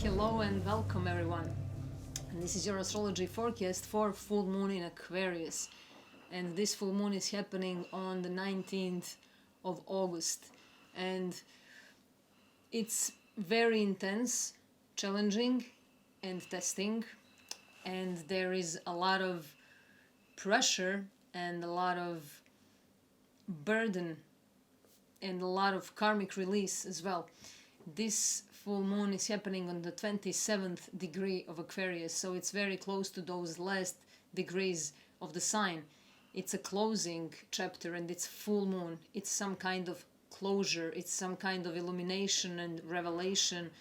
Hello and welcome everyone. And this is your astrology forecast for full moon in Aquarius. And this full moon is happening on the 19th of August. And it's very intense, challenging, and testing. And there is a lot of pressure and a lot of burden and a lot of karmic release as well. This full moon is happening on the 27th degree of Aquarius, so it's very close to those last degrees of the sign. It's a closing chapter and it's full moon. It's some kind of closure, it's some kind of illumination and revelation.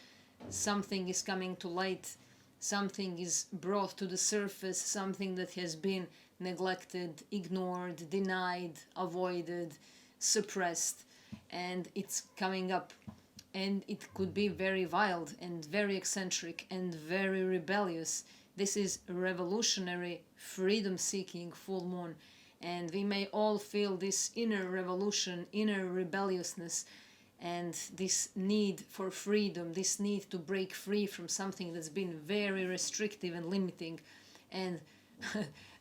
Something is coming to light, something is brought to the surface, something that has been neglected, ignored, denied, avoided, suppressed, and it's coming up. And it could be very wild and very eccentric and very rebellious. This is a revolutionary, freedom-seeking full moon, and we may all feel this inner revolution, inner rebelliousness, and this need for freedom, this need to break free from something that's been very restrictive and limiting. And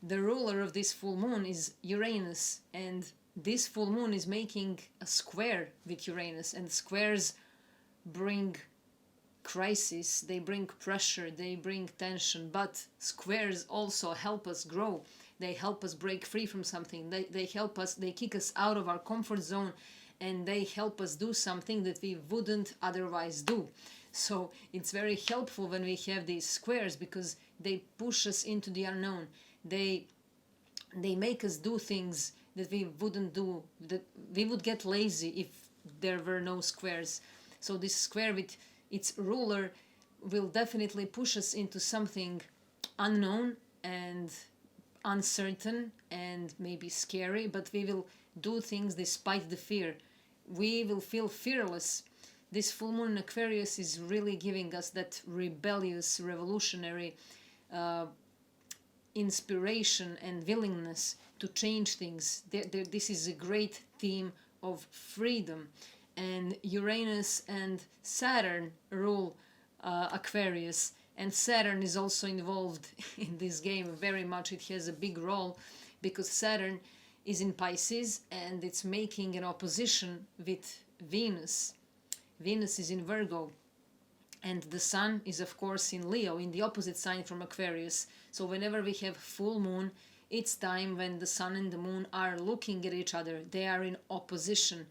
the ruler of this full moon is Uranus, and this full moon is making a square with Uranus, and squares bring crisis, they bring pressure, they bring tension, but squares also help us grow. They help us break free from something. They help us, they kick us out of our comfort zone, and they help us do something that we wouldn't otherwise do. So it's very helpful when we have these squares, because they push us into the unknown. They make us do things that we wouldn't do, that we would get lazy if there were no squares. So this square with its ruler will definitely push us into something unknown and uncertain and maybe scary, but we will do things despite the fear. We will feel fearless. This full moon in Aquarius is really giving us that rebellious, revolutionary inspiration and willingness to change things. This is a great theme of freedom. And Uranus and Saturn rule Aquarius, and Saturn is also involved in this game very much. It has a big role because Saturn is in Pisces and it's making an opposition with Venus. Venus is in Virgo, and the Sun is of course in Leo, in the opposite sign from Aquarius. So whenever we have full moon, it's time when the Sun and the Moon are looking at each other. They are in opposition.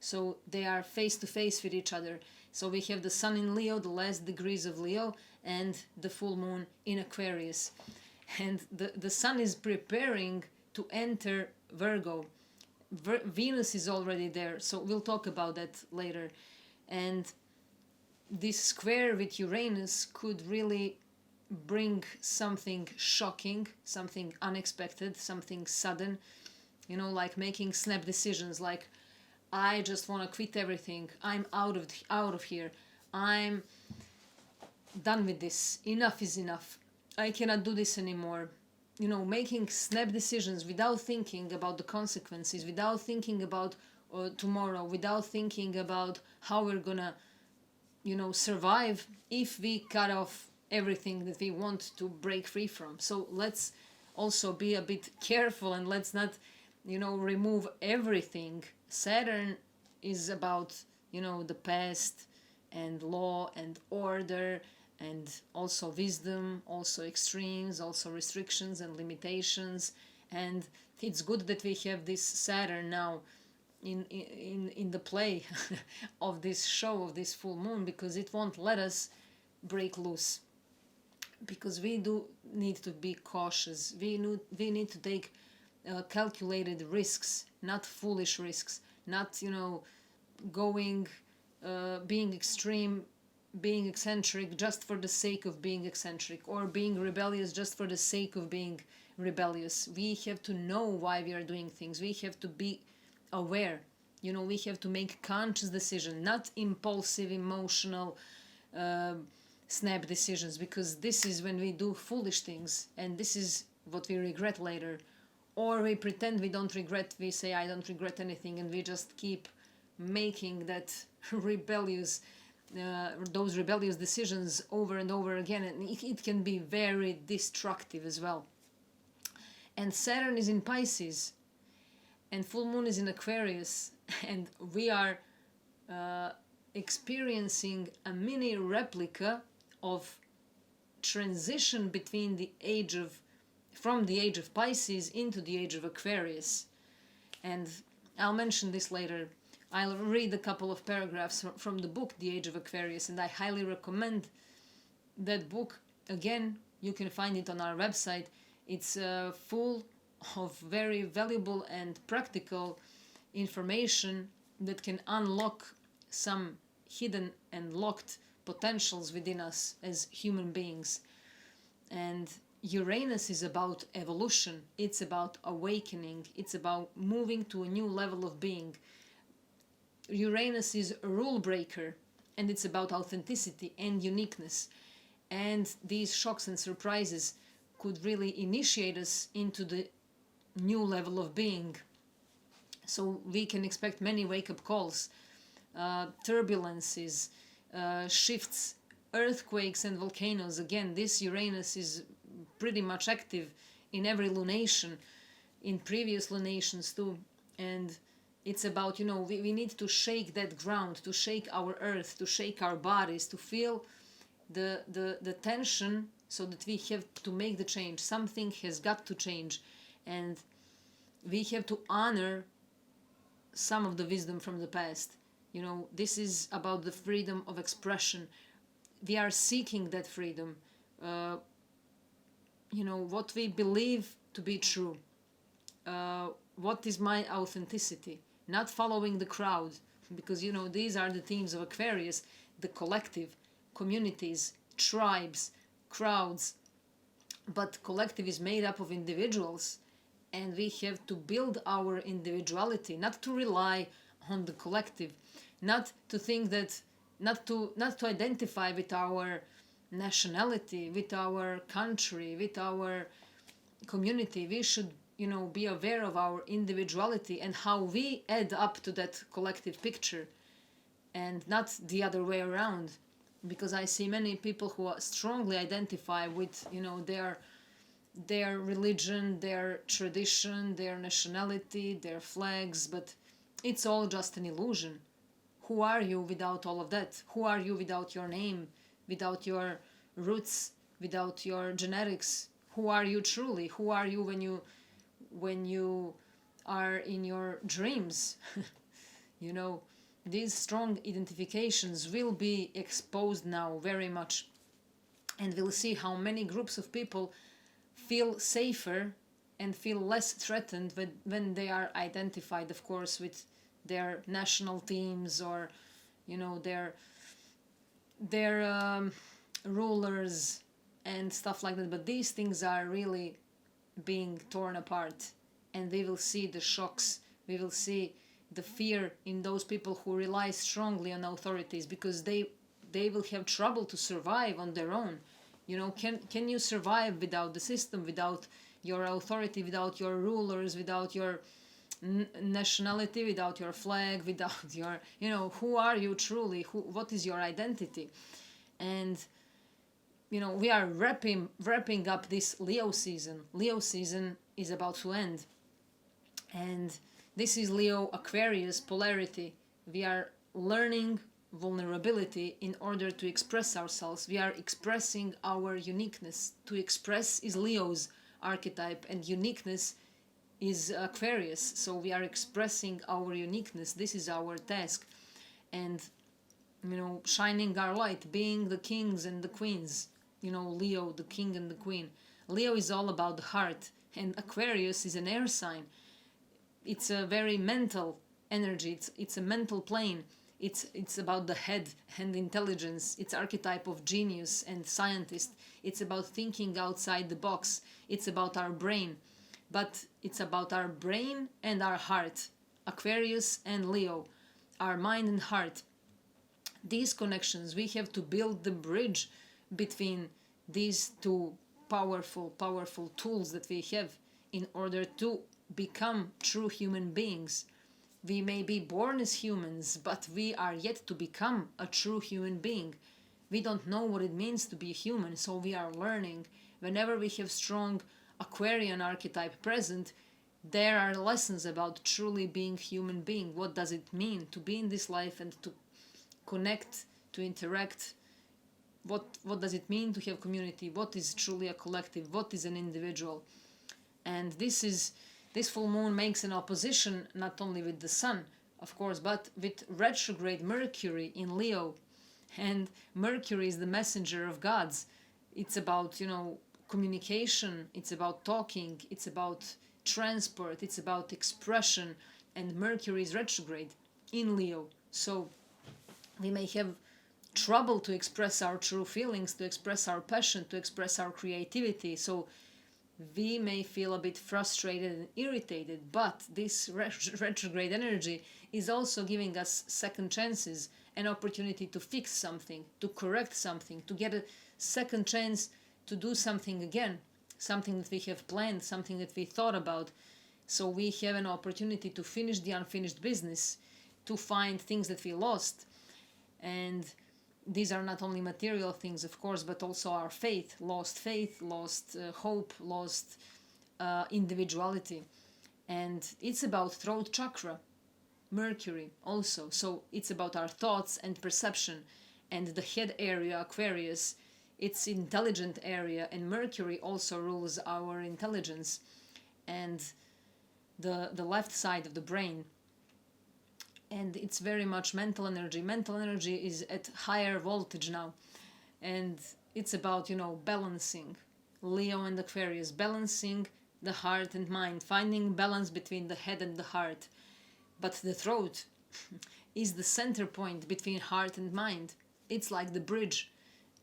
So they are face to face with each other. So we have the Sun in Leo, the last degrees of Leo, and the full moon in Aquarius. And the Sun is preparing to enter Virgo. Venus is already there, so we'll talk about that later. And this square with Uranus could really bring something shocking, something unexpected, something sudden, like making snap decisions, like, I just want to quit everything. I'm out of here. I'm done with this. Enough is enough. I cannot do this anymore. Making snap decisions without thinking about the consequences, without thinking about tomorrow, without thinking about how we're gonna, survive if we cut off everything that we want to break free from. So let's also be a bit careful, and let's not, remove everything. Saturn is about, the past and law and order, and also wisdom, also extremes, also restrictions and limitations. And it's good that we have this Saturn now in the play of this show, of this full moon, because it won't let us break loose. Because we do need to be cautious. We need to take calculated risks, not foolish risks, not going being extreme, being eccentric just for the sake of being eccentric, or being rebellious just for the sake of being rebellious. We have to know why we are doing things. We have to be aware. We have to make conscious decisions, not impulsive, emotional snap decisions, because this is when we do foolish things, and this is what we regret later. Or we pretend we don't regret, we say I don't regret anything, and we just keep making that rebellious those rebellious decisions over and over again, and it can be very destructive as well. And Saturn is in Pisces, and full moon is in Aquarius, and we are experiencing a mini replica of transition between from the age of Pisces into the age of Aquarius. And I'll mention this later. I'll read a couple of paragraphs from the book The Age of Aquarius, and I highly recommend that book. Again, you can find it on our website. It's full of very valuable and practical information that can unlock some hidden and locked potentials within us as human beings. And Uranus is about evolution, it's about awakening, it's about moving to a new level of being. Uranus is a rule breaker, and it's about authenticity and uniqueness. And these shocks and surprises could really initiate us into the new level of being. So we can expect many wake-up calls, turbulences, shifts, earthquakes and volcanoes. Again, this Uranus is pretty much active in every lunation, in previous lunations too. And it's about, we need to shake that ground, to shake our earth, to shake our bodies, to feel the tension, so that we have to make the change. Something has got to change, and we have to honor some of the wisdom from the past. This is about the freedom of expression. We are seeking that freedom. What we believe to be true. What is my authenticity? Not following the crowd, because these are the themes of Aquarius: the collective, communities, tribes, crowds. But collective is made up of individuals, and we have to build our individuality, not to rely on the collective, not to think that, not to identify with our nationality, with our country, with our community. We should be aware of our individuality and how we add up to that collective picture, and not the other way around. Because I see many people who strongly identify with their religion, their tradition, their nationality, their flags, but it's all just an illusion. Who are you without all of that? Who are you without your name, without your roots, without your genetics? Who are you truly? Who are you when you are in your dreams? These strong identifications will be exposed now very much, and we'll see how many groups of people feel safer and feel less threatened when they are identified, of course, with their national teams or their rulers and stuff like that. But these things are really being torn apart, and we will see the shocks. We will see the fear in those people who rely strongly on authorities, because they will have trouble to survive on their own. Can you survive without the system, without your authority, without your rulers, without your nationality, without your flag, without your, who are you truly? What is your identity? And we are wrapping up this Leo season. Leo season is about to end, and this is Leo Aquarius polarity. We are learning vulnerability in order to express ourselves. We are expressing our uniqueness. To express is Leo's archetype, and uniqueness is Aquarius. So we are expressing our uniqueness. This is our task. And, shining our light, being the kings and the queens. Leo, the king and the queen. Leo is all about the heart, and Aquarius is an air sign. It's a very mental energy. It's a mental plane. It's about the head and intelligence. It's archetype of genius and scientist. It's about thinking outside the box. It's about our brain. But it's about our brain and our heart. Aquarius and Leo, our mind and heart. These connections, we have to build the bridge between these two powerful tools that we have in order to become true human beings. We may be born as humans, but we are yet to become a true human being. We don't know what it means to be a human, so we are learning. Whenever we have strong Aquarian archetype present, there are lessons about truly being human being. What does it mean to be in this life and to connect, to interact? What does it mean to have community? What is truly a collective? What is an individual? And this full moon makes an opposition not only with the sun, of course, but with retrograde Mercury in Leo. And Mercury is the messenger of gods. It's about, communication, it's about talking, it's about transport, it's about expression, and Mercury is retrograde in Leo. So we may have trouble to express our true feelings, to express our passion, to express our creativity. So we may feel a bit frustrated and irritated, but this retrograde energy is also giving us second chances, an opportunity to fix something, to correct something, to get a second chance to do something again, something that we have planned, something that we thought about. So we have an opportunity to finish the unfinished business, to find things that we lost. And these are not only material things, of course, but also our faith, lost hope, lost individuality. And it's about throat chakra, Mercury also. So it's about our thoughts and perception. And the head area, Aquarius, it's intelligent area, and Mercury also rules our intelligence and the left side of the brain. And it's very much mental energy. Mental energy is at higher voltage now. And it's about, balancing. Leo and Aquarius, balancing the heart and mind, finding balance between the head and the heart. But the throat is the center point between heart and mind. It's like the bridge.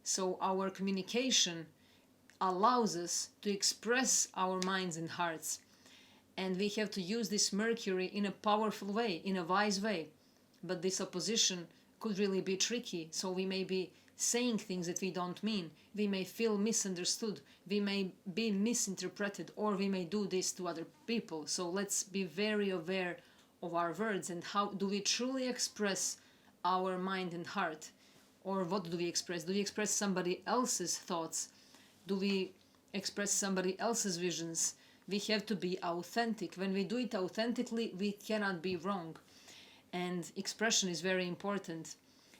So our communication allows us to express our minds and hearts. And we have to use this Mercury in a powerful way, in a wise way. But this opposition could really be tricky. So we may be saying things that we don't mean. We may feel misunderstood. We may be misinterpreted, or we may do this to other people. So let's be very aware of our words and how do we truly express our mind and heart. Or what do we express? Do we express somebody else's thoughts? Do we express somebody else's visions? We have to be authentic. When we do it authentically, we cannot be wrong. And expression is very important.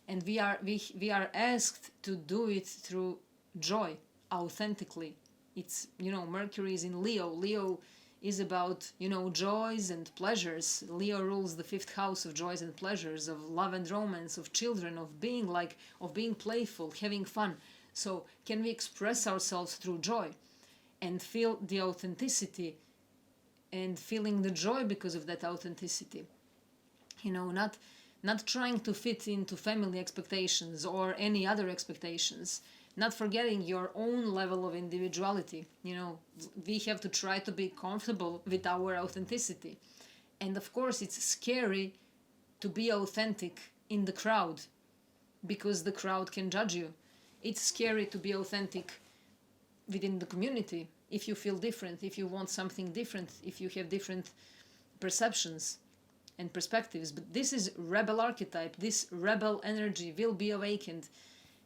And we are asked to do it through joy, authentically. It's, Mercury is in Leo. Leo is about, joys and pleasures. Leo rules the 5th house of joys and pleasures, of love and romance, of children, of being playful, having fun. So can we express ourselves through joy and feel the authenticity and feeling the joy because of that authenticity? Not trying to fit into family expectations or any other expectations, not forgetting your own level of individuality. We have to try to be comfortable with our authenticity. And of course, it's scary to be authentic in the crowd because the crowd can judge you. It's scary to be authentic within the community if you feel different, if you want something different, if you have different perceptions and perspectives. But this is rebel archetype. This rebel energy will be awakened.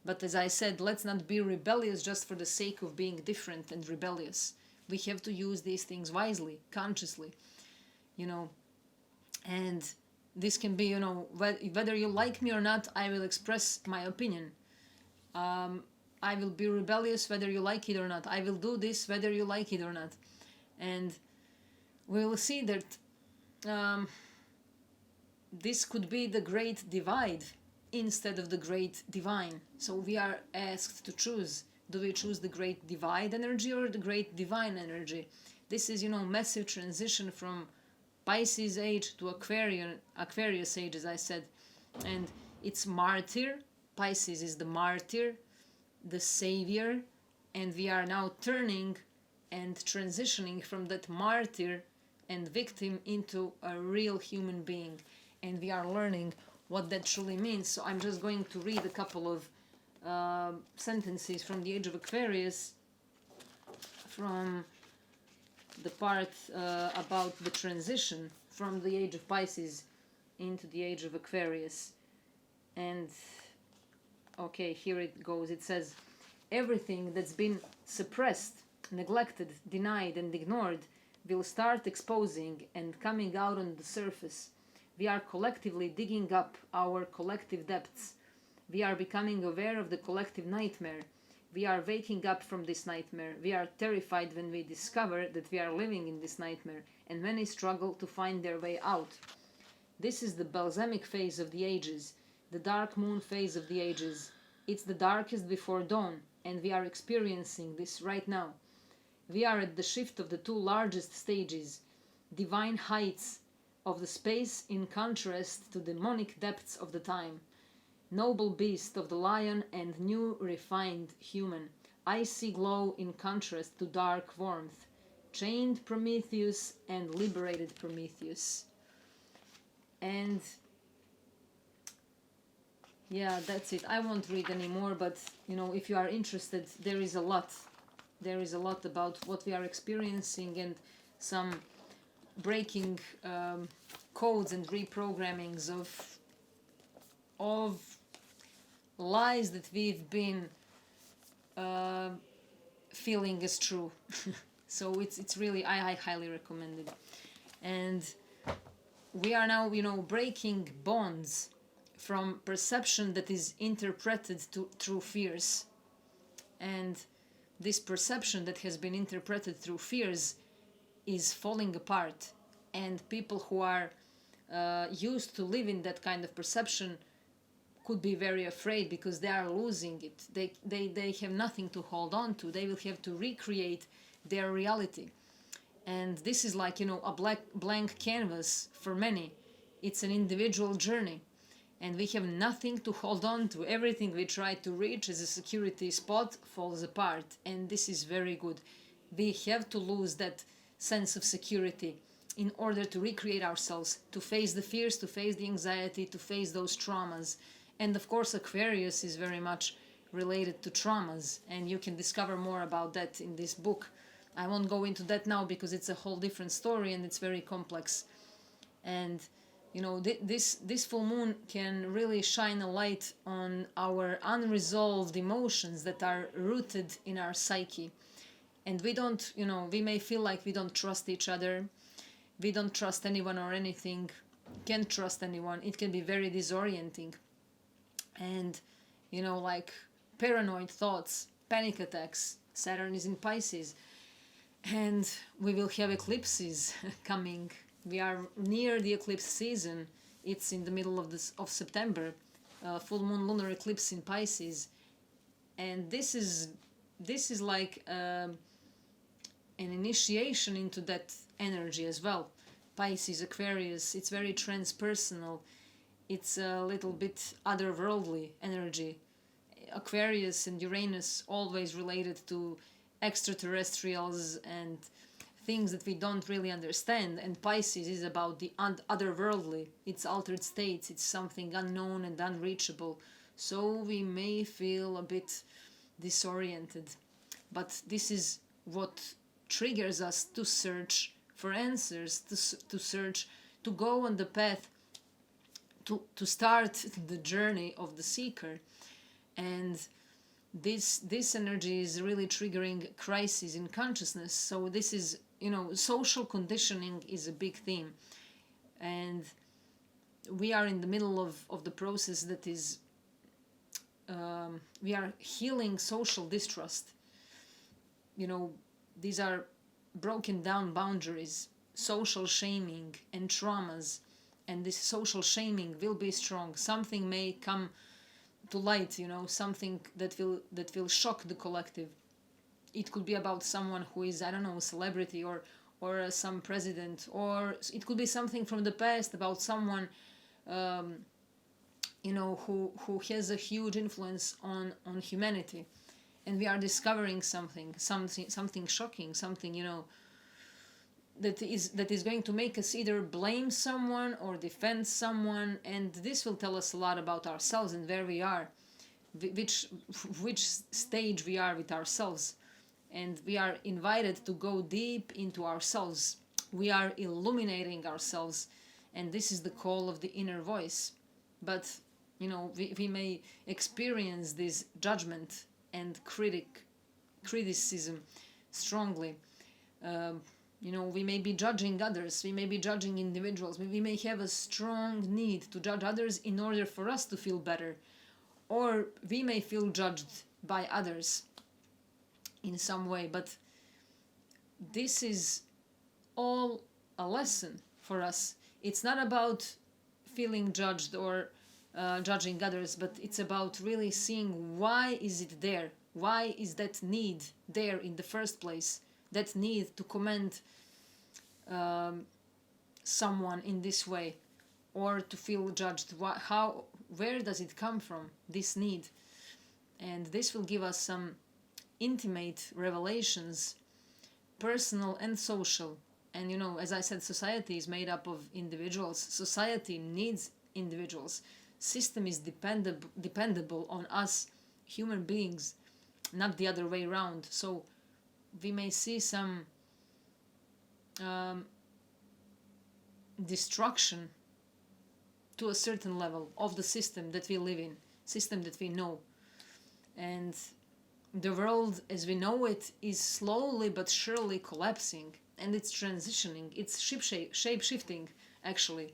But as I said, let's not be rebellious just for the sake of being different and rebellious. We have to use these things wisely, consciously, and this can be, whether you like me or not, I will express my opinion. I will be rebellious whether you like it or not. I will do this whether you like it or not. And we will see that this could be the great divide instead of the great divine. So we are asked to choose. Do we choose the great divide energy or the great divine energy? This is, massive transition from Pisces age to Aquarius age, as I said. And it's martyr. Pisces is the martyr, the savior. And we are now turning and transitioning from that martyr and victim into a real human being. And we are learning what that truly means. So I'm just going to read a couple of sentences from the age of Aquarius, from the part about the transition from the age of Pisces. into the age of Aquarius. And okay, here it goes. It says, everything that's been suppressed, neglected, denied, and ignored will start exposing and coming out on the surface. We are collectively digging up our collective depths. We are becoming aware of the collective nightmare. We are waking up from this nightmare. We are terrified when we discover that we are living in this nightmare, and many struggle to find their way out. This is the balsamic phase of the ages, the dark moon phase of the ages. It's the darkest before dawn, and we are experiencing this right now. We are at the shift of the two largest stages, divine heights of the space in contrast to demonic depths of the time. Noble beast of the lion and new refined human, icy glow in contrast to dark warmth, chained Prometheus and liberated Prometheus. And yeah, that's it. I won't read anymore, but if you are interested, there is a lot. There is a lot about what we are experiencing and some breaking codes and reprogrammings of lies that we've been feeling as true. So it's really, I highly recommend it. And we are now breaking bonds from perception that is interpreted through fears. And this perception that has been interpreted through fears is falling apart, and people who are used to live in that kind of perception could be very afraid because they are losing it. They have nothing to hold on to. They will have to recreate their reality. And this is like a blank canvas for many. It's an individual journey, and we have nothing to hold on to. Everything we try to reach as a security spot falls apart, and this is very good. We have to lose that sense of security in order to recreate ourselves, to face the fears, to face the anxiety, to face those traumas. And of course, Aquarius is very much related to traumas, and you can discover more about that in this book. I won't go into that now because it's a whole different story and it's very complex. And this full moon can really shine a light on our unresolved emotions that are rooted in our psyche. And we don't, we may feel like we don't trust each other. We don't trust anyone or anything. Can't trust anyone. It can be very disorienting. And, like paranoid thoughts, panic attacks. Saturn is in Pisces. And we will have eclipses coming. We are near the eclipse season. It's in the middle of September. Full moon lunar eclipse in Pisces. And this is like an initiation into that energy as well. Pisces, Aquarius, it's very transpersonal. It's a little bit otherworldly energy. Aquarius and Uranus always related to extraterrestrials and things that we don't really understand, and Pisces is about the otherworldly. It's altered states, it's something unknown and unreachable, so we may feel a bit disoriented, but this is what triggers us to search for answers, to search, to go on the path, to start the journey of the seeker. And this energy is really triggering crises in consciousness. So this is, social conditioning is a big theme, and we are in the middle of the process that is, we are healing social distrust. These are broken down boundaries, social shaming and traumas, and this social shaming will be strong. Something may come to light, something that will shock the collective. It could be about someone who is, I don't know, a celebrity or some president, or it could be something from the past about someone who has a huge influence on humanity. And we are discovering something shocking, something that is going to make us either blame someone or defend someone, and this will tell us a lot about ourselves and where we are, which stage we are with ourselves. And we are invited to go deep into ourselves. We are illuminating ourselves, And this is the call of the inner voice. But, we may experience this judgment and criticism strongly. We may be judging others, we may be judging individuals, we may have a strong need to judge others in order for us to feel better, or we may feel judged by others in some way. But this is all a lesson for us. It's not about feeling judged or judging others, but it's about really seeing why is it there, why is that need there in the first place, that need to comment someone in this way or to feel judged. Where does it come from, this need? And this will give us some intimate revelations, personal and social. And as I said, society is made up of individuals. Society needs individuals. System is dependable on us human beings, not the other way around. So we may see some destruction to a certain level of the system that we live in, system that we know. And the world as we know it is slowly but surely collapsing, and it's transitioning, it's shape-shifting actually,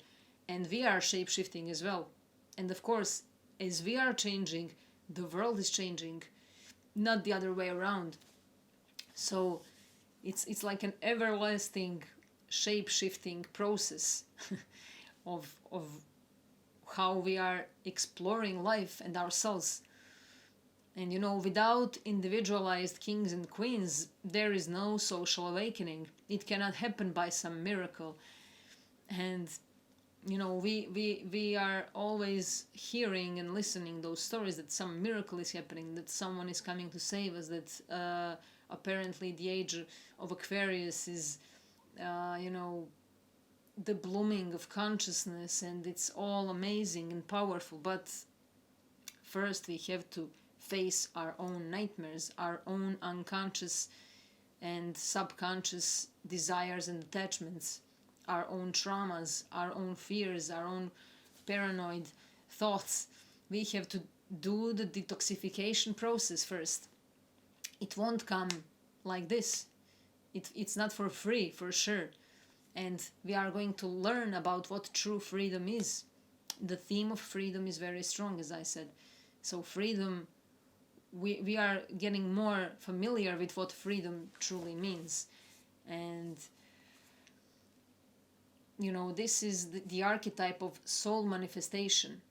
and we are shape-shifting as well. And of course, as we are changing, the world is changing, not the other way around. So it's like an everlasting shape-shifting process of how we are exploring life and ourselves. And without individualized kings and queens, there is no social awakening. It cannot happen by some miracle. And we are always hearing and listening those stories that some miracle is happening, that someone is coming to save us, that apparently the age of Aquarius is the blooming of consciousness, and it's all amazing and powerful. But first we have to face our own nightmares, our own unconscious and subconscious desires and attachments, our own traumas, our own fears, our own paranoid thoughts. We have to do the detoxification process first. It won't come like this. It's not for free, for sure. And we are going to learn about what true freedom is. The theme of freedom is very strong, as I said. So freedom, we are getting more familiar with what freedom truly means. And this is the archetype of soul manifestation,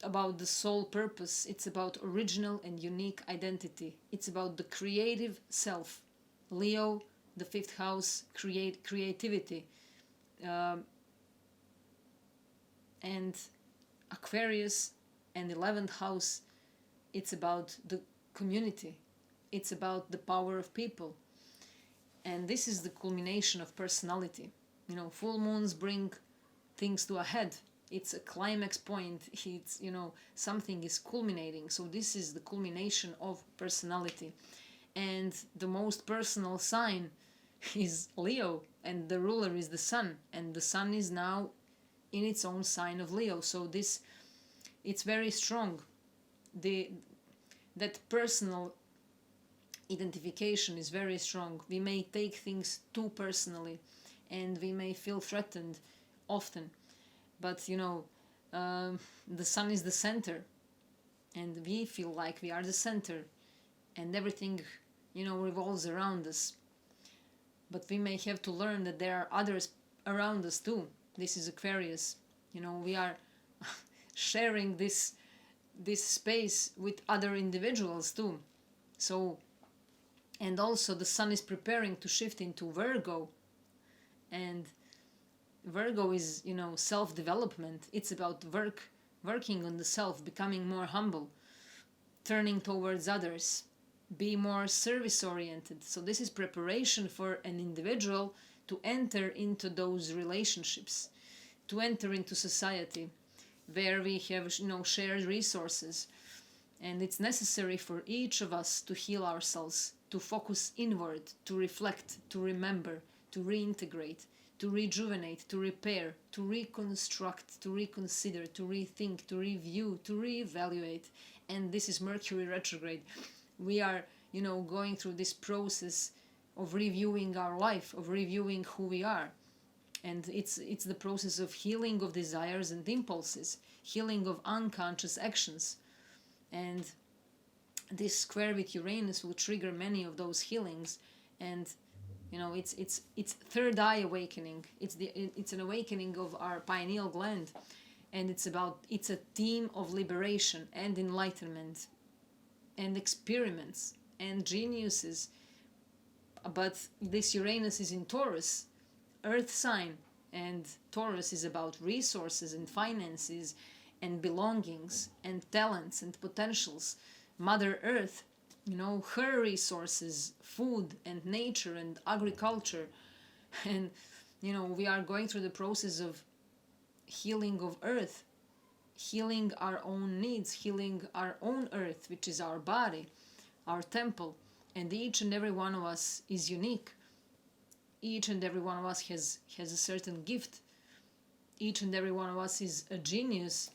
about the soul purpose. It's about original and unique identity. It's about the creative self. Leo, the fifth house, creativity. And Aquarius and 11th house, it's about the community. It's about the power of people. And this is the culmination of personality. Full moons bring things to a head. It's a climax point. It's, something is culminating. So this is the culmination of personality. And the most personal sign is Leo, and the ruler is the sun. And the sun is now in its own sign of Leo. So it's very strong. That personal identification is very strong. We may take things too personally, and we may feel threatened often. But the sun is the center, and we feel like we are the center, and everything revolves around us. But we may have to learn that there are others around us too. This is Aquarius. We are sharing this space with other individuals too. So, and also the sun is preparing to shift into Virgo, and Virgo is self-development. It's about working on the self, becoming more humble, turning towards others, be more service oriented. So this is preparation for an individual to enter into those relationships, to enter into society where we have shared resources. And it's necessary for each of us to heal ourselves, to focus inward, to reflect, to remember, to reintegrate, to rejuvenate, to repair, to reconstruct, to reconsider, to rethink, to review, to reevaluate. And this is Mercury retrograde. We are, going through this process of reviewing our life, of reviewing who we are. And it's the process of healing of desires and impulses, healing of unconscious actions. And this square with Uranus will trigger many of those healings. And it's third eye awakening. It's an awakening of our pineal gland, and it's a theme of liberation and enlightenment and experiments and geniuses. But this Uranus is in Taurus, Earth sign, and Taurus is about resources and finances and belongings and talents and potentials. Mother Earth, her resources, food and nature and agriculture. And we are going through the process of healing of Earth, healing our own needs, healing our own Earth, which is our body, our temple. And each and every one of us is unique. Each and every one of us has a certain gift. Each and every one of us is a genius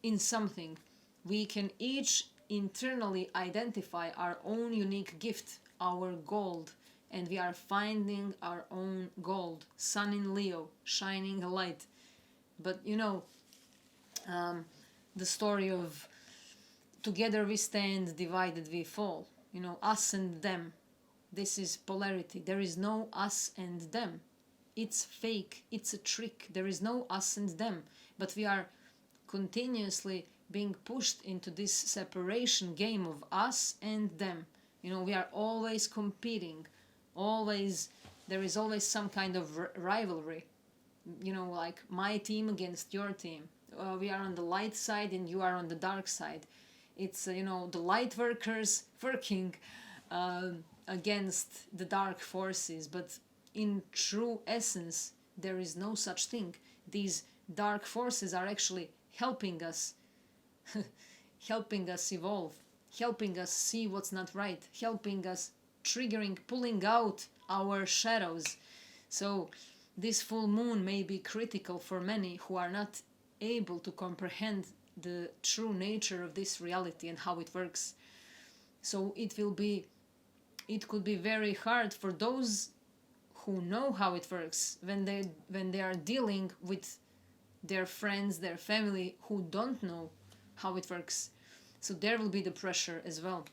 in something. We can each internally identify our own unique gift, our gold, and we are finding our own gold. Sun in Leo, shining a light. But the story of together we stand, divided we fall. Us and them. This is polarity. There is no us and them. It's fake. It's a trick. There is no us and them. But we are continuously being pushed into this separation game of us and them. We are always competing. There is always some kind of rivalry. Like my team against your team. We are on the light side and you are on the dark side. It's, the light workers working against the dark forces. But in true essence, there is no such thing. These dark forces are actually helping us evolve, helping us see what's not right, helping us pulling out our shadows. So this full moon may be critical for many who are not able to comprehend the true nature of this reality and how it works. So it could be very hard for those who know how it works when they are dealing with their friends, their family who don't know how it works. So there will be the pressure as well.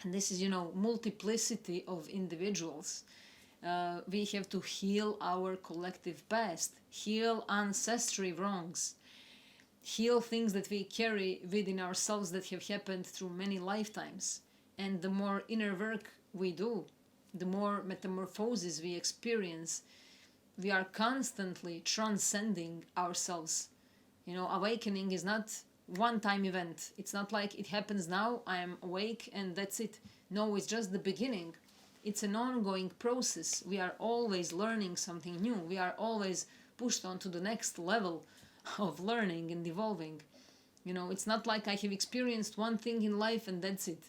And this is, multiplicity of individuals. We have to heal our collective past, heal ancestry wrongs, heal things that we carry within ourselves that have happened through many lifetimes. And the more inner work we do, the more metamorphoses we experience. We are constantly transcending ourselves. Awakening is not one-time event. It's not like it happens now, I am awake and that's it. No, it's just the beginning. It's an ongoing process. We are always learning something new. We are always pushed on to the next level of learning and evolving. It's not like I have experienced one thing in life and that's it.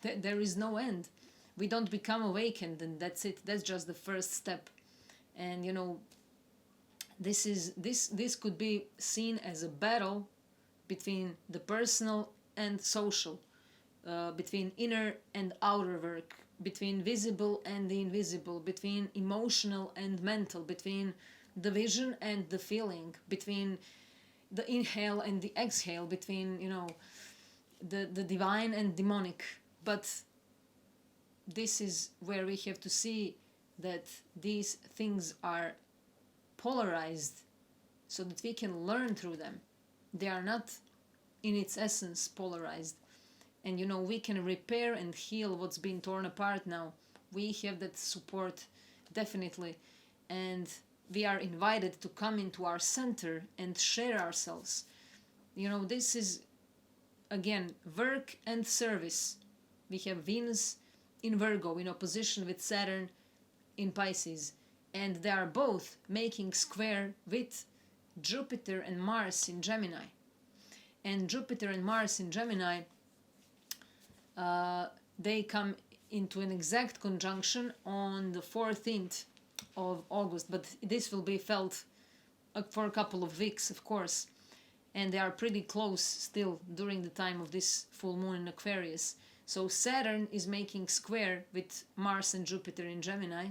There is no end. We don't become awakened and that's it. That's just the first step. And this could be seen as a battle between the personal and social, between inner and outer work, between visible and the invisible, between emotional and mental, between the vision and the feeling, between the inhale and the exhale, between the divine and demonic. But this is where we have to see that these things are polarized so that we can learn through them. They are not in its essence polarized. And we can repair and heal what's been torn apart now. We have that support, definitely. And we are invited to come into our center and share ourselves. This is, again, work and service. We have Venus in Virgo in opposition with Saturn in Pisces. And they are both making square with Jupiter and Mars in Gemini. And Jupiter and Mars in Gemini, they come into an exact conjunction on the 14th of August, but this will be felt for a couple of weeks, of course, and they are pretty close still during the time of this full moon in Aquarius. So Saturn is making square with Mars and Jupiter in Gemini,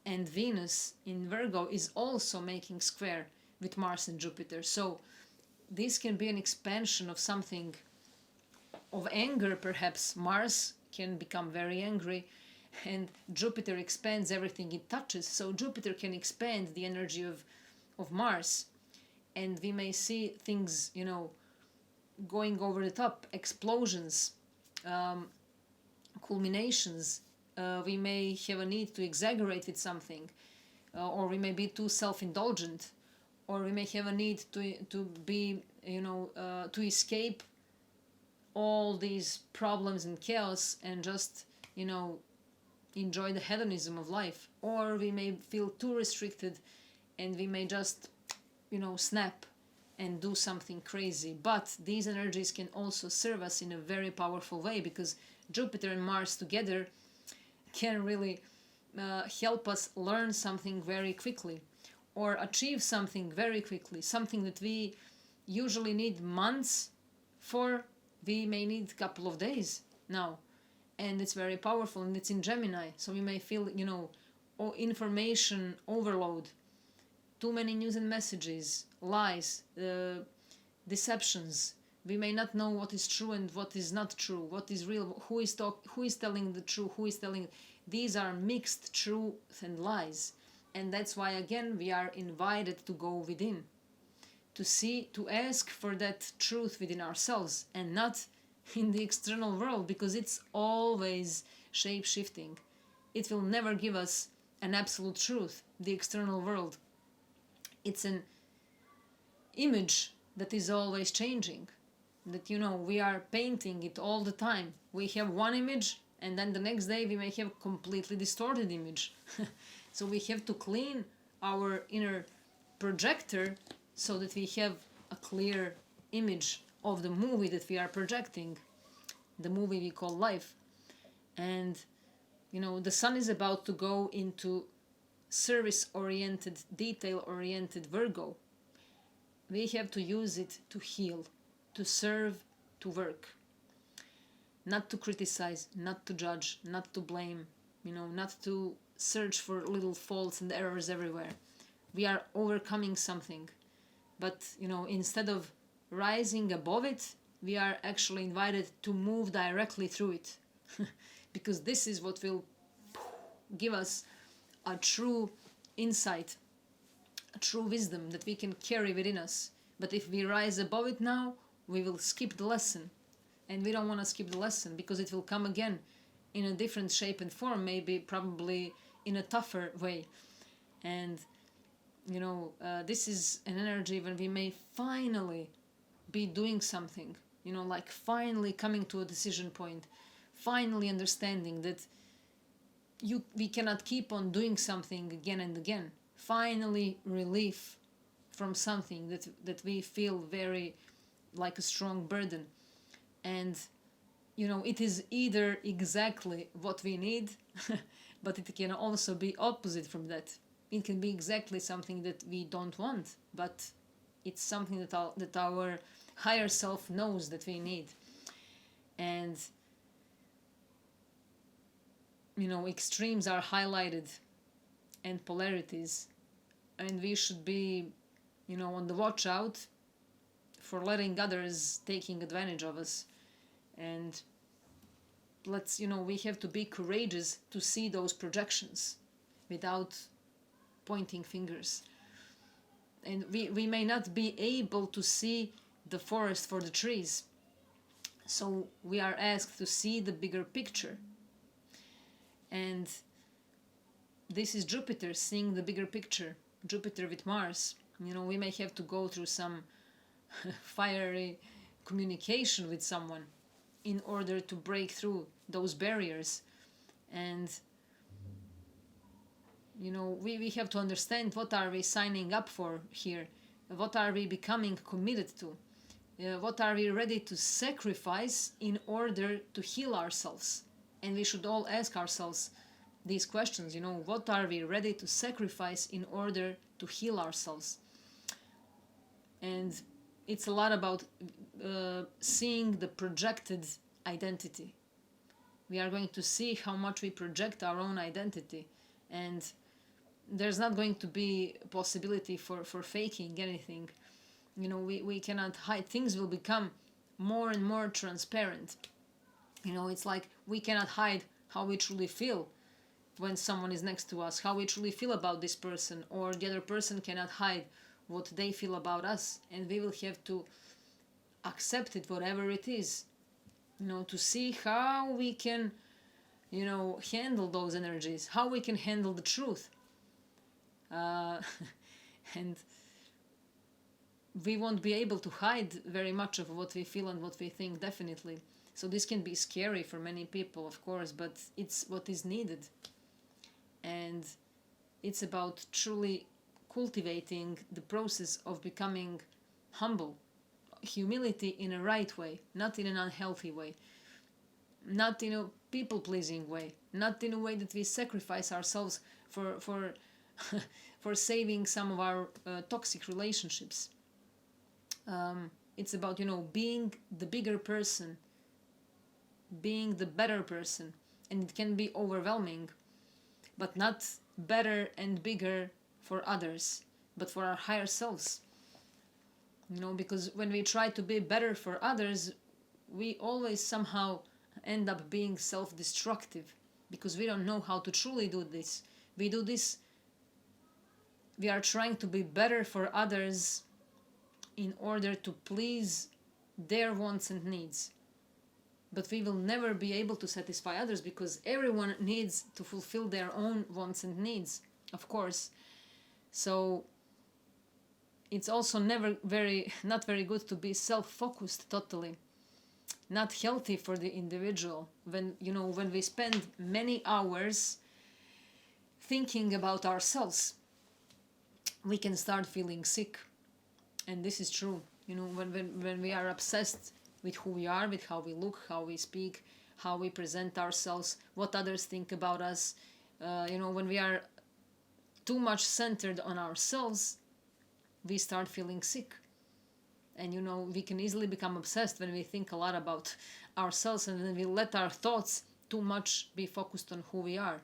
and Venus in Virgo is also making square with Mars and Jupiter. So this can be an expansion of something of anger, perhaps. Mars can become very angry, and Jupiter expands everything it touches. So Jupiter can expand the energy of Mars, and we may see things, going over the top, explosions, culminations. We may have a need to exaggerate with something, or we may be too self-indulgent, or we may have a need to be, to escape all these problems and chaos and just, enjoy the hedonism of life. Or we may feel too restricted and we may just, snap and do something crazy. But these energies can also serve us in a very powerful way, because Jupiter and Mars together can really help us learn something very quickly, or achieve something very quickly. Something that we usually need months for, we may need a couple of days now. And it's very powerful, and it's in Gemini. So we may feel, information overload, too many news and messages, lies, deceptions. We may not know what is true and what is not true, what is real, who is telling the truth, who is telling. These are mixed truth and lies. And that's why, again, we are invited to go within, to see, to ask for that truth within ourselves, and not in the external world, because it's always shape-shifting. It will never give us an absolute truth, the external world. It's an image that is always changing, that, we are painting it all the time. We have one image, and then the next day we may have completely distorted image. So we have to clean our inner projector so that we have a clear image of the movie that we are projecting, the movie we call life. And, the sun is about to go into service-oriented, detail-oriented Virgo. We have to use it to heal, to serve, to work. Not to criticize, not to judge, not to blame, not to search for little faults and errors everywhere. We are overcoming something. But, instead of rising above it, we are actually invited to move directly through it. Because this is what will give us a true insight, a true wisdom that we can carry within us. But if we rise above it now, we will skip the lesson. And we don't want to skip the lesson, because it will come again in a different shape and form, maybe probably in a tougher way. And, this is an energy when we may finally be doing something, like finally coming to a decision point, finally understanding that we cannot keep on doing something again and again. Finally relief from something that we feel very like a strong burden. And, it is either exactly what we need, but it can also be opposite from that. It can be exactly something that we don't want, but it's something that our higher self knows that we need. And, extremes are highlighted, and polarities, and we should be, on the watch out for letting others taking advantage of us. And we have to be courageous to see those projections without pointing fingers. And we may not be able to see the forest for the trees. So we are asked to see the bigger picture. And this is Jupiter seeing the bigger picture. Jupiter with Mars. We may have to go through some fiery communication with someone in order to break through those barriers. And we have to understand, what are we signing up for here? What are we becoming committed to? What are we ready to sacrifice in order to heal ourselves? And we should all ask ourselves these questions, what are we ready to sacrifice in order to heal ourselves? And it's a lot about seeing the projected identity. We are going to see how much we project our own identity, and there's not going to be a possibility for faking anything. We cannot hide. Things will become more and more transparent. It's like we cannot hide how we truly feel when someone is next to us, how we truly feel about this person, or the other person cannot hide what they feel about us, and we will have to accept it, whatever it is, to see how we can, handle those energies, how we can handle the truth. And we won't be able to hide very much of what we feel and what we think, definitely. So this can be scary for many people, of course, but it's what is needed. And it's about truly cultivating the process of becoming humble. Humility in a right way, not in an unhealthy way, not in a people-pleasing way, not in a way that we sacrifice ourselves for for saving some of our toxic relationships. It's about being the bigger person, being the better person, and it can be overwhelming, but not better and bigger for others, but for our higher selves. Because when we try to be better for others, we always somehow end up being self-destructive, because we don't know how to truly do this. We do this, we are trying to be better for others in order to please their wants and needs. But we will never be able to satisfy others, because everyone needs to fulfill their own wants and needs, of course. So it's also not very good to be self-focused totally. Not healthy for the individual. When we spend many hours thinking about ourselves, we can start feeling sick. And this is true. When we are obsessed with who we are, with how we look, how we speak, how we present ourselves, what others think about us, when we are too much centered on ourselves, we start feeling sick. And we can easily become obsessed when we think a lot about ourselves, and then we let our thoughts too much be focused on who we are,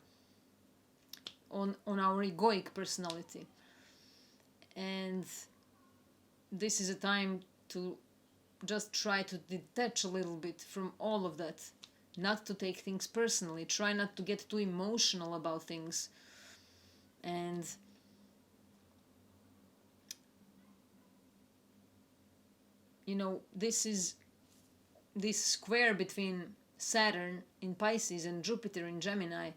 on our egoic personality. And this is a time to just try to detach a little bit from all of that, not to take things personally, try not to get too emotional about things. And this square between Saturn in Pisces and Jupiter in Gemini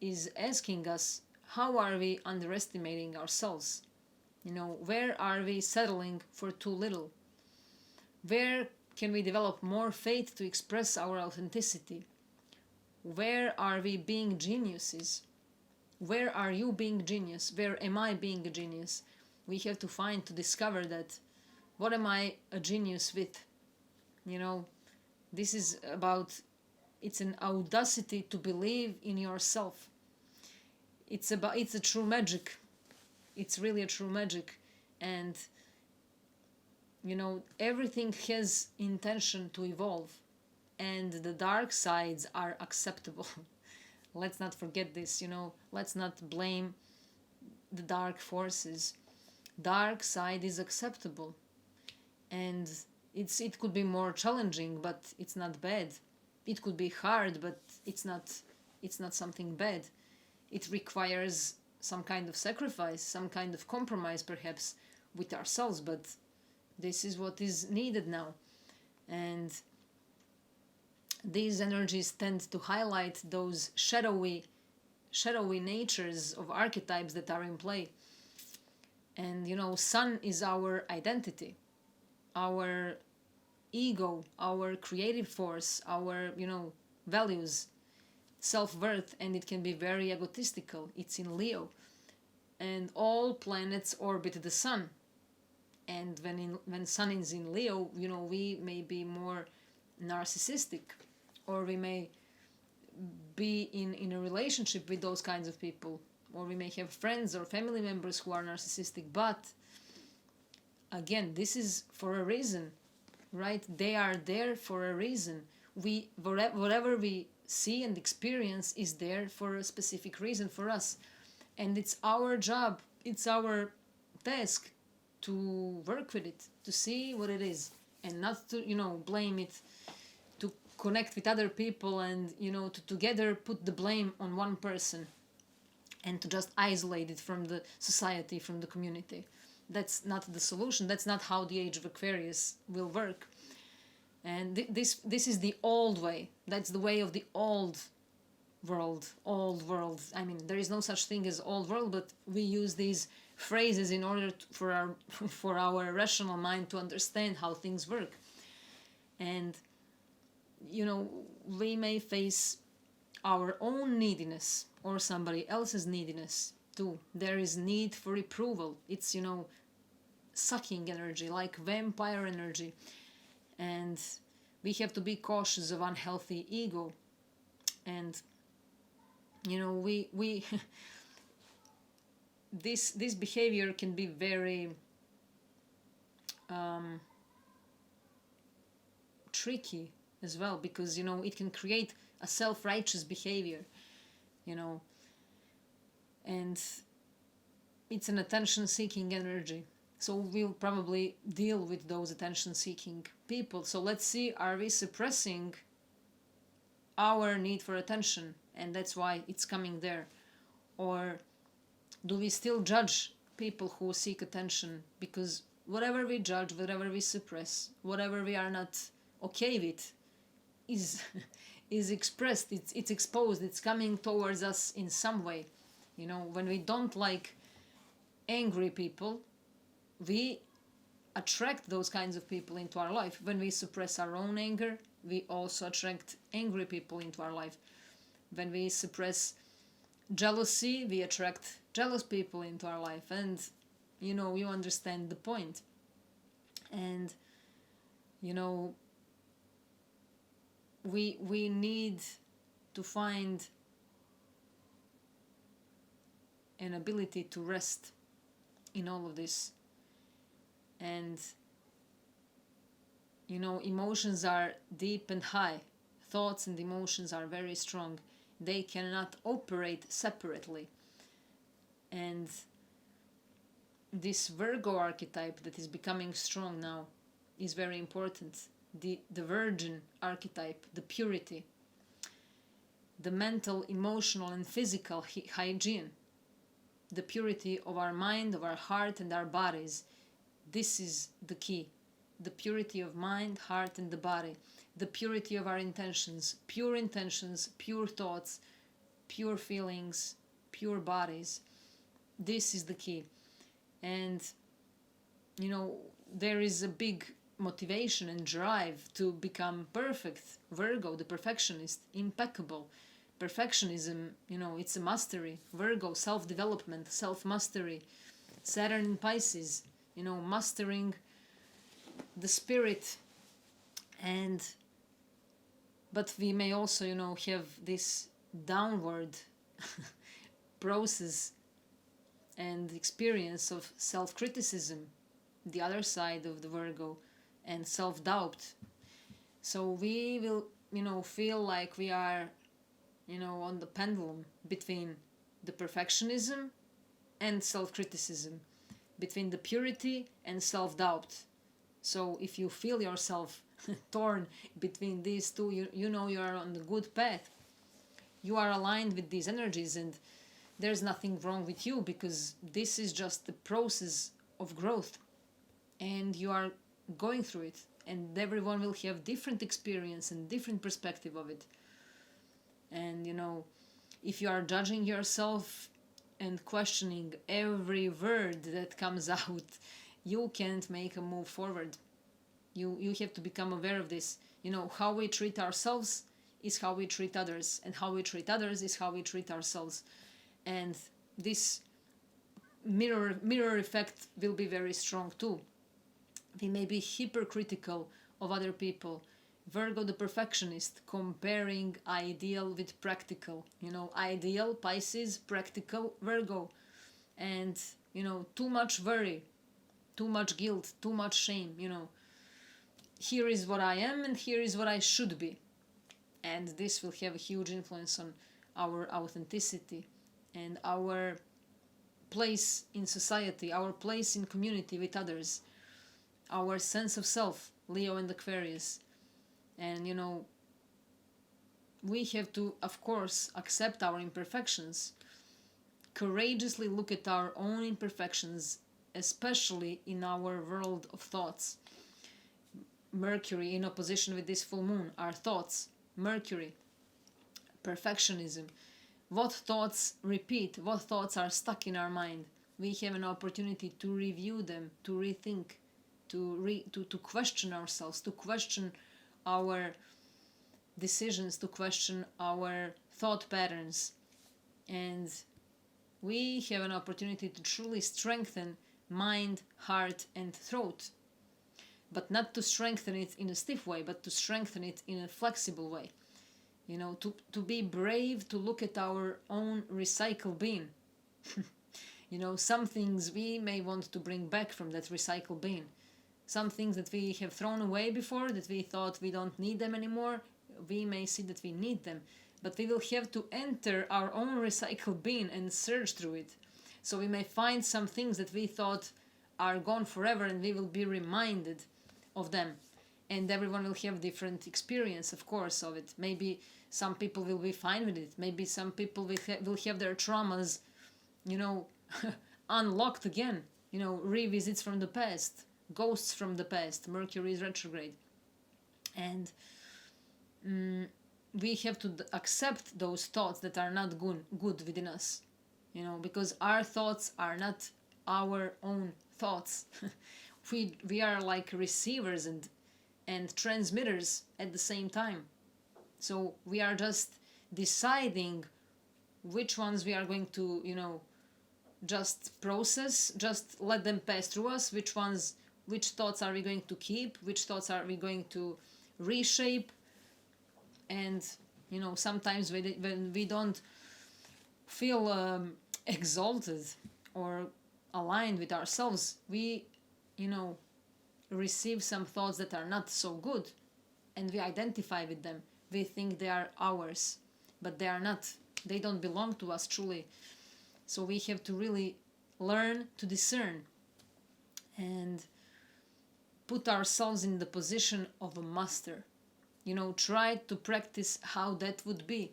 is asking us, how are we underestimating ourselves? Where are we settling for too little? Where can we develop more faith to express our authenticity? Where are we being geniuses? Where are you being genius? Where am I being a genius? We have to discover that. What am I a genius with? This is about, it's an audacity to believe in yourself. It's a true magic. It's really a true magic. And, everything has intention to evolve. And the dark sides are acceptable. Let's not forget this, let's not blame the dark forces. Dark side is acceptable. And it could be more challenging, but it's not bad. It could be hard, but it's not something bad. It requires some kind of sacrifice, some kind of compromise perhaps with ourselves, but this is what is needed now. And these energies tend to highlight those shadowy natures of archetypes that are in play. And sun is our identity, our ego, our creative force, our values, self-worth, and it can be very egotistical. It's in Leo, and all planets orbit the sun. And when sun is in Leo, we may be more narcissistic, or we may be in a relationship with those kinds of people, or we may have friends or family members who are narcissistic. But again, this is for a reason, right? They are there for a reason. Whatever we see and experience is there for a specific reason for us, and it's our job, it's our task to work with it, to see what it is, and not to blame it, to connect with other people, and to together put the blame on one person, and to just isolate it from the society, from the community. That's not the solution. That's not how the age of Aquarius will work. And this is the old way. That's the way of the old world. I mean, there is no such thing as old world, but we use these phrases in order for our rational mind to understand how things work. And we may face our own neediness or somebody else's neediness too. There is need for approval. It's sucking energy, like vampire energy. And we have to be cautious of unhealthy ego. And we this behavior can be very tricky as well, because it can create a self-righteous behavior, and it's an attention-seeking energy. So we'll probably deal with those attention-seeking people. So let's see, are we suppressing our need for attention, and that's why it's coming there? Or do we still judge people who seek attention? Because whatever we judge, whatever we suppress, whatever we are not okay with is expressed, it's exposed, it's coming towards us in some way. When we don't like angry people, we attract those kinds of people into our life. When we suppress our own anger, we also attract angry people into our life. When we suppress jealousy, we attract jealous people into our life. And you understand the point. And we need to find an ability to rest in all of this. And emotions are deep and high. Thoughts and emotions are very strong. They cannot operate separately. And this Virgo archetype that is becoming strong now is very important. The virgin archetype, the purity, the mental, emotional, and physical hygiene, the purity of our mind, of our heart, and our bodies. This is the key. The purity of mind, heart, and the body. The purity of our intentions, pure thoughts, pure feelings, pure bodies. This is the key. And, there is a big motivation and drive to become perfect. Virgo, the perfectionist, impeccable. Perfectionism, it's a mastery. Virgo, self-development, self-mastery. Saturn in Pisces, mastering the spirit. But we may also, have this downward process and experience of self-criticism, the other side of the Virgo, and self-doubt. So we will, feel like we are, on the pendulum between the perfectionism and self-criticism, between the purity and self-doubt. So if you feel yourself torn between these two, you are on the good path. You are aligned with these energies, and there's nothing wrong with you, because this is just the process of growth, and you are going through it, and everyone will have different experience and different perspective of it. And if you are judging yourself and questioning every word that comes out, you can't make a move forward. You have to become aware of this. How we treat ourselves is how we treat others, and how we treat others is how we treat ourselves. And this mirror effect will be very strong too. We may be hypercritical of other people. Virgo the perfectionist, comparing ideal with practical. Ideal Pisces, practical Virgo. And, too much worry, too much guilt, too much shame. Here is what I am and here is what I should be. And this will have a huge influence on our authenticity and our place in society, our place in community with others, our sense of self, Leo and Aquarius. And we have to, of course, accept our imperfections, courageously look at our own imperfections, especially in our world of thoughts. Mercury in opposition with this full moon, our thoughts. Mercury, perfectionism. What thoughts repeat? What thoughts are stuck in our mind? We have an opportunity to review them, to rethink, to question ourselves, to question our decisions, to question our thought patterns. And we have an opportunity to truly strengthen mind, heart, and throat. But not to strengthen it in a stiff way, but to strengthen it in a flexible way. To be brave, to look at our own recycle bin. Some things we may want to bring back from that recycle bin. Some things that we have thrown away before, that we thought we don't need them anymore, we may see that we need them. But we will have to enter our own recycle bin and search through it. So we may find some things that we thought are gone forever, and we will be reminded of them. And everyone will have different experience, of course, of it. Maybe some people will be fine with it. Maybe some people will have their traumas, unlocked again. Revisits from the past, ghosts from the past. Mercury is retrograde. And we have to accept those thoughts that are not good within us. Because our thoughts are not our own thoughts. we are like receivers and transmitters at the same time. So we are just deciding which ones we are going to, just process, just let them pass through us, which thoughts are we going to keep, which thoughts are we going to reshape. And, sometimes when we don't feel exalted or aligned with ourselves, we, receive some thoughts that are not so good, and we identify with them. We think they are ours, but they are not. They don't belong to us truly. So we have to really learn to discern and put ourselves in the position of a master. Try to practice how that would be.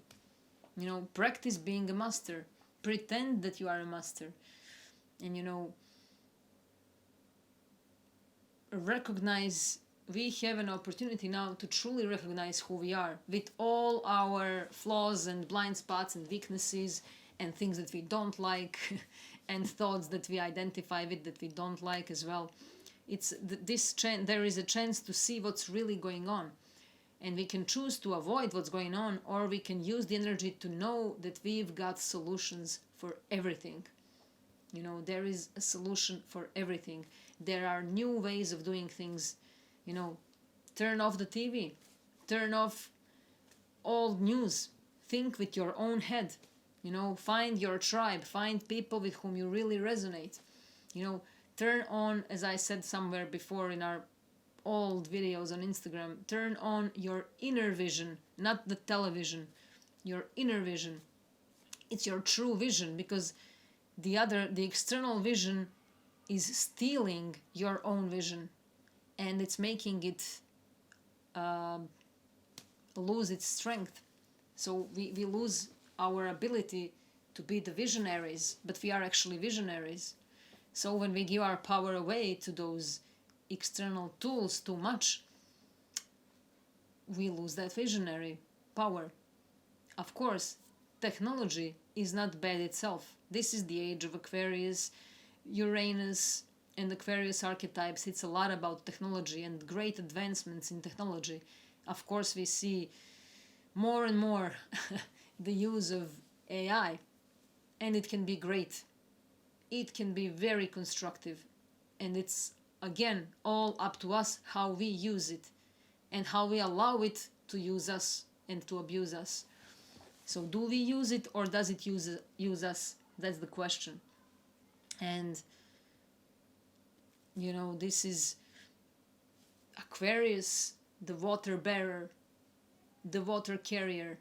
Practice being a master. Pretend that you are a master. And, recognize, we have an opportunity now to truly recognize who we are, with all our flaws and blind spots and weaknesses and things that we don't like and thoughts that we identify with that we don't like as well. There is a chance to see what's really going on, and we can choose to avoid what's going on, or we can use the energy to know that we've got solutions for everything. There is a solution for everything. There are new ways of doing things. Turn off the TV, turn off old news, think with your own head. Find your tribe, find people with whom you really resonate. Turn on, as I said somewhere before in our old videos on Instagram, turn on your inner vision, not the television, your inner vision. It's your true vision, because the external vision is stealing your own vision, and it's making it lose its strength. So we lose our ability to be the visionaries, but we are actually visionaries. So when we give our power away to those external tools too much, we lose that visionary power. Of course, technology is not bad itself. This is the age of Aquarius, Uranus, and Aquarius archetypes. It's a lot about technology and great advancements in technology. Of course, we see more and more the use of AI, and it can be great. It can be very constructive, and it's, again, all up to us how we use it. and how we allow it to use us and to abuse us. So do we use it, or does it use us? That's the question. And this is Aquarius, the water bearer, the water carrier,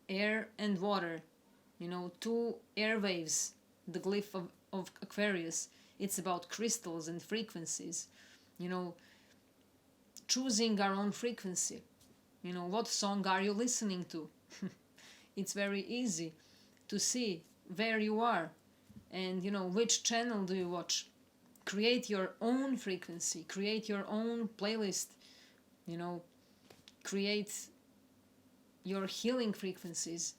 air and water, two airwaves, the glyph of Aquarius. It's about crystals and frequencies, choosing our own frequency. What song are you listening to? It's very easy to see where you are and which channel do you watch. Create your own frequency, create your own playlist, create your healing frequencies,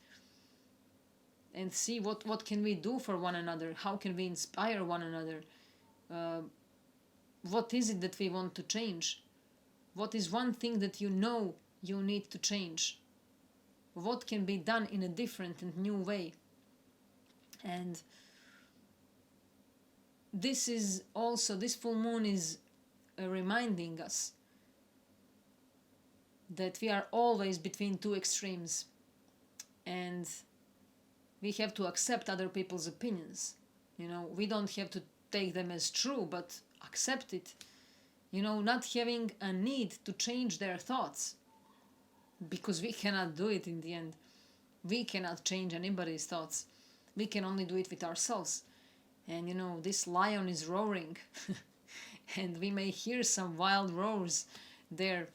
and see what can we do for one another, how can we inspire one another, what is it that we want to change, what is one thing that you need to change, what can be done in a different and new way. And this full moon is reminding us that we are always between two extremes, and we have to accept other people's opinions. We don't have to take them as true, but accept it. Not having a need to change their thoughts, because we cannot do it in the end. We cannot change anybody's thoughts. We can only do it with ourselves. And this lion is roaring and we may hear some wild roars there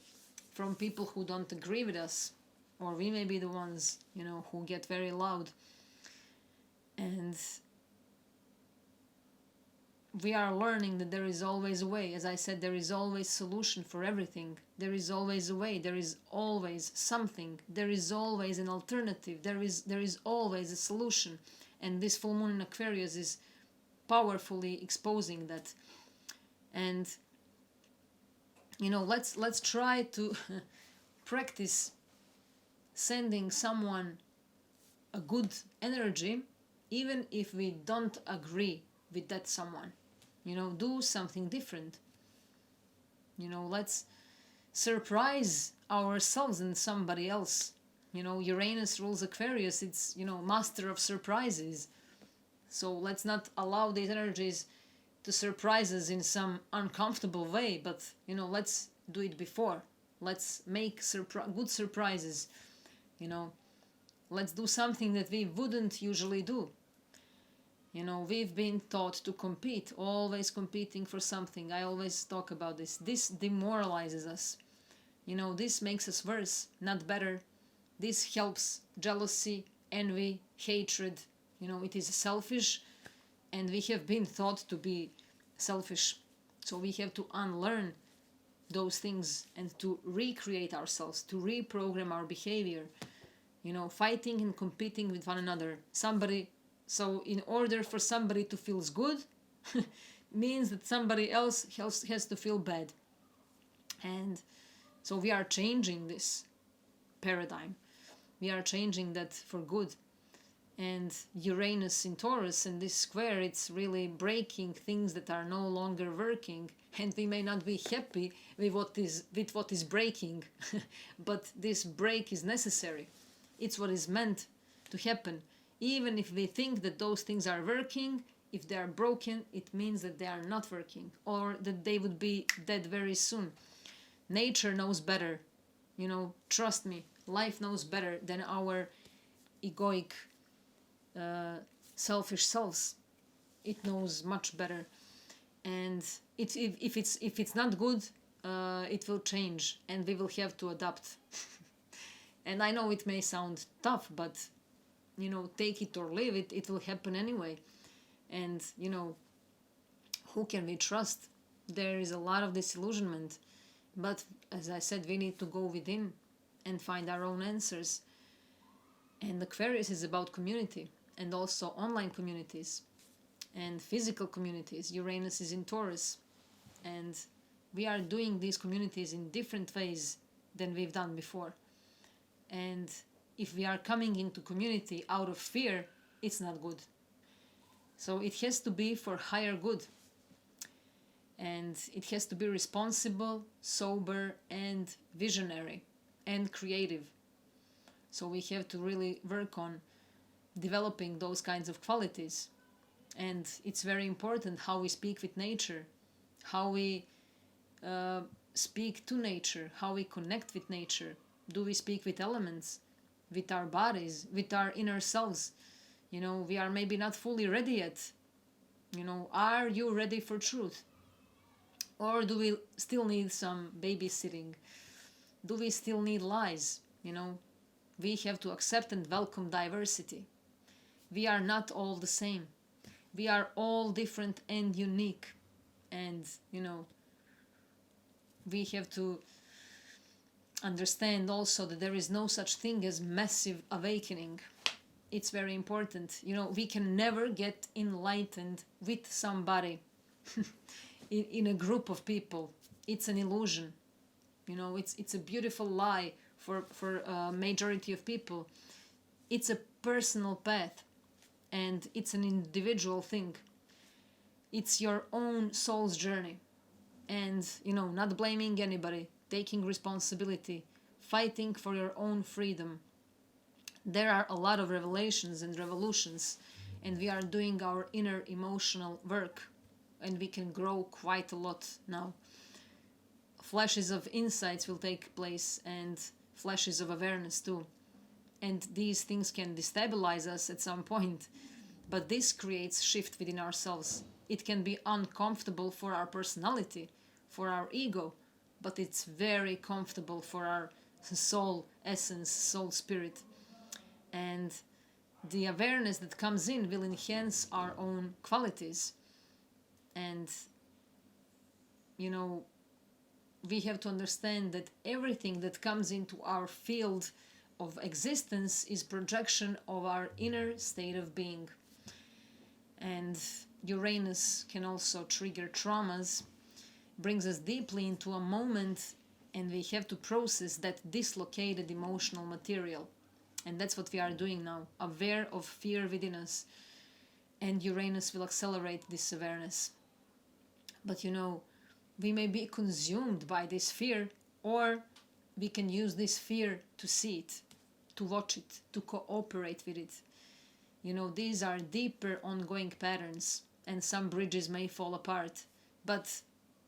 from people who don't agree with us, or we may be the ones who get very loud. And we are learning that there is always a way. As I said, there is always solution for everything. There is always a way. There is always something. There is always an alternative. There is always a solution. And this full moon in Aquarius is powerfully exposing that. And let's try to practice sending someone a good energy, even if we don't agree with that someone. Do something different. Let's surprise ourselves and somebody else. Uranus rules Aquarius. It's master of surprises. So let's not allow these energies to surprise us in some uncomfortable way, but let's do it before. Let's make good surprises. Let's do something that we wouldn't usually do. We've been taught to compete, always competing for something. I always talk about this. This demoralizes us. This makes us worse, not better. This helps jealousy, envy, hatred. It is selfish, and we have been taught to be selfish. So we have to unlearn those things and to recreate ourselves, to reprogram our behavior. Fighting and competing with one another. So in order for somebody to feel good, means that somebody else has to feel bad. And so we are changing this paradigm. We are changing that for good. And Uranus in Taurus and this square, it's really breaking things that are no longer working. And we may not be happy with what is breaking, but this break is necessary. It's what is meant to happen. Even if we think that those things are working, if they are broken, it means that they are not working, or that they would be dead very soon. Nature knows better. Trust me, life knows better than our egoic, selfish selves. It knows much better. And if it's not good, it will change, and we will have to adapt. And I know it may sound tough, but take it or leave it, it will happen anyway. And who can we trust? There is a lot of disillusionment, but as I said, we need to go within and find our own answers. And Aquarius is about community, and also online communities and physical communities. Uranus is in Taurus, and we are doing these communities in different ways than we've done before. And if we are coming into community out of fear, it's not good. So it has to be for higher good. And it has to be responsible, sober, and visionary, and creative. So we have to really work on developing those kinds of qualities. And it's very important how we speak with nature, how we speak to nature, how we connect with nature. Do we speak with elements, with our bodies, with our inner selves? We are maybe not fully ready yet. Are you ready for truth? Or do we still need some babysitting? Do we still need lies? We have to accept and welcome diversity. We are not all the same. We are all different and unique. And, we have to understand also that there is no such thing as massive awakening. It's very important. We can never get enlightened with somebody in a group of people. It's an illusion. It's a beautiful lie for a majority of people. It's a personal path, and it's an individual thing. It's your own soul's journey. And, not blaming anybody, taking responsibility, fighting for your own freedom. There are a lot of revelations and revolutions, and we are doing our inner emotional work, and we can grow quite a lot now. Flashes of insights will take place, and flashes of awareness too. And these things can destabilize us at some point, but this creates shift within ourselves. It can be uncomfortable for our personality, for our ego, but it's very comfortable for our soul essence, soul spirit. And the awareness that comes in will enhance our own qualities. And, we have to understand that everything that comes into our field of existence is projection of our inner state of being. And Uranus can also trigger traumas, brings us deeply into a moment, and we have to process that dislocated emotional material. And that's what we are doing now, aware of fear within us. And Uranus will accelerate this awareness. But we may be consumed by this fear, or we can use this fear to see it, to watch it, to cooperate with it. These are deeper ongoing patterns, and some bridges may fall apart, but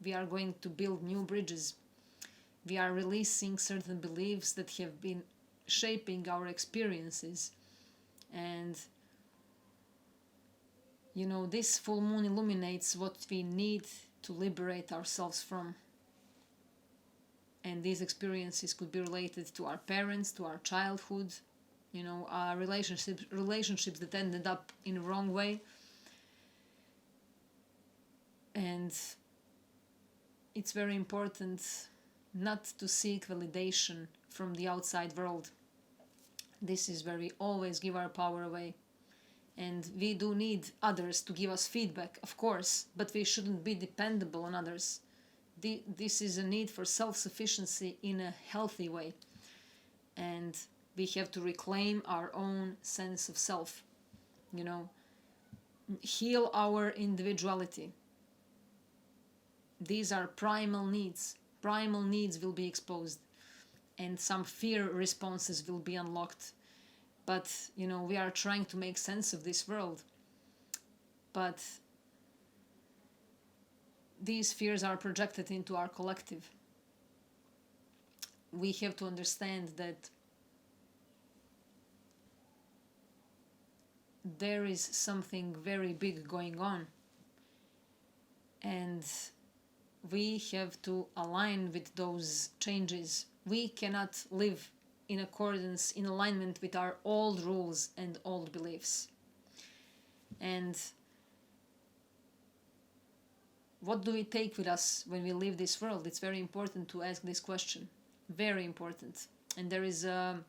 we are going to build new bridges. We are releasing certain beliefs that have been shaping our experiences. And, this full moon illuminates what we need to liberate ourselves from. And these experiences could be related to our parents, to our childhood, our relationships that ended up in the wrong way. And it's very important not to seek validation from the outside world. This is where we always give our power away. And we do need others to give us feedback, of course, but we shouldn't be dependable on others. This is a need for self-sufficiency in a healthy way. And we have to reclaim our own sense of self, heal our individuality. These are primal needs. Primal needs will be exposed, and some fear responses will be unlocked. But, we are trying to make sense of this world. But these fears are projected into our collective. We have to understand that there is something very big going on. And we have to align with those changes. We cannot live in accordance, in alignment with our old rules and old beliefs. And what do we take with us when we leave this world? It's very important to ask this question. Very important. And there is a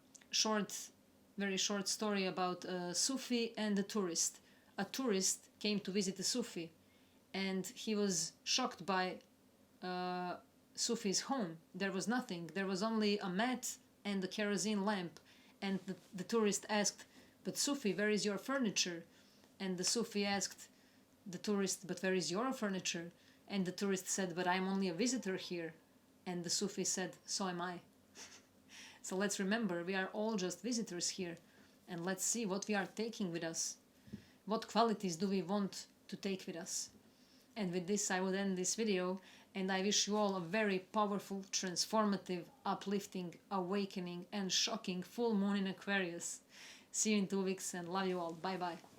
very short story about a Sufi and a tourist. A tourist came to visit a Sufi, and he was shocked by Sufi's home. There was nothing. There was only a mat and a kerosene lamp. And the tourist asked, "But Sufi, where is your furniture?" And the Sufi asked the tourist, "But where is your furniture?" And the tourist said, but I'm only a visitor here. And the Sufi said, so am I. So let's remember, we are all just visitors here. And let's see what we are taking with us. What qualities do we want to take with us? And with this, I would end this video. And I wish you all a very powerful, transformative, uplifting, awakening, and shocking full moon in Aquarius. See you in 2 weeks and love you all. Bye bye.